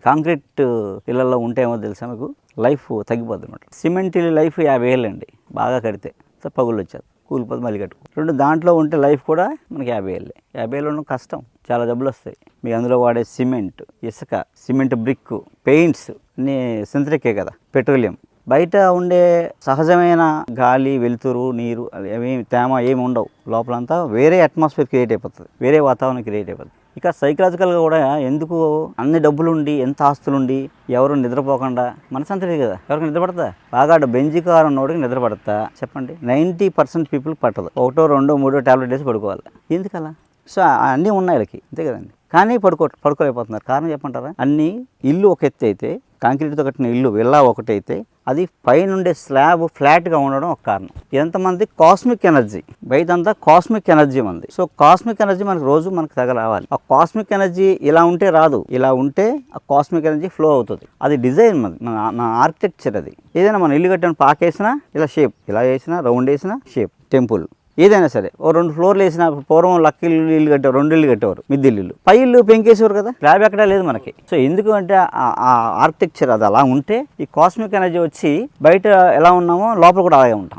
Concrete ఇళ్లలో ఉంటేమో తెలుసా మీకు, లైఫ్ తగ్గిపోద్ది అనమాట. సిమెంట్ ఇల్లు లైఫ్ 50 ఏళ్ళు అండి, బాగా కడితే పగుళ్ళు వచ్చారు, కూలిపోతే మళ్ళీ కట్టుకో. రెండు దాంట్లో ఉంటే లైఫ్ కూడా మనకి 50 ఏళ్ళే. 50 ఏళ్ళు ఉండడం కష్టం, చాలా జబ్బులు వస్తాయి. మీకు అందులో వాడే సిమెంట్, ఇసుక, సిమెంట్ బ్రిక్, పెయింట్స్ అన్నీ సింథటికే కదా, పెట్రోలియం. బయట ఉండే సహజమైన గాలి, వెలుతురు, నీరు అవి తేమ ఏమి ఉండవు. లోపలంతా వేరే అట్మాస్ఫియర్ క్రియేట్ అయిపోతుంది, వేరే వాతావరణం క్రియేట్ అయిపోతుంది. ఇక సైకలాజికల్గా కూడా ఎందుకు అన్ని డబ్బులుండి, ఎంత ఆస్తులుండి ఎవరు నిద్రపోకుండా మనసంతది కదా, ఎవరికి నిద్రపడతా? బాగా బెంజి కారు ఉన్నోడికి నిద్రపడతా చెప్పండి? 90% పీపుల్ పట్టదు. 1, 2, 3 టాబ్లెట్ వేసి పడుకోవాలి. ఎందుకలా? సో అన్నీ ఉన్నాయి వీళ్ళకి, అంతే కదండి. కానీ పడుకోలేకపోతున్నారు. కారణం చెప్పంటారా? అన్నీ ఇల్లు ఒక ఎత్తు అయితే, కాంక్రీట్తో కట్టిన ఇల్లు విల్లా ఒకటైతే అది పైనుండే స్లాబ్ ఫ్లాట్గా ఉండడం ఒక కారణం. ఎంతమంది కాస్మిక్ ఎనర్జీ, బయటంతా కాస్మిక్ ఎనర్జీ ఉంది. సో కాస్మిక్ ఎనర్జీ మనకు రోజు మనకు తగలవాలి. ఆ కాస్మిక్ ఎనర్జీ ఇలా ఉంటే రాదు, ఇలా ఉంటే ఆ కాస్మిక్ ఎనర్జీ ఫ్లో అవుతుంది. అది డిజైన్ మన ఆర్కిటెక్చర్. అది ఏదైనా మన ఇల్లు కట్టిన పాకేసినా ఇలా షేప్, ఇలా వేసినా రౌండ్ వేసినా షేప్, టెంపుల్ ఏదైనా సరే. ఓ 2 ఫ్లోర్లు వేసిన, పూర్వం లక్క ఇల్లు కట్టేవారు, 2 ఇల్లు కట్టేవారు, మిద్దెలు ఇల్లు, పై ఇల్లు పెంకేసేవారు కదా, స్లాబ్ ఎక్కడా లేదు మనకి. సో ఎందుకు అంటే ఆ ఆర్కిటెక్చర్ అది అలా ఉంటే ఈ కాస్మిక్ ఎనర్జీ వచ్చి బయట ఎలా ఉన్నామో లోపల కూడా అలాగే ఉంటాం.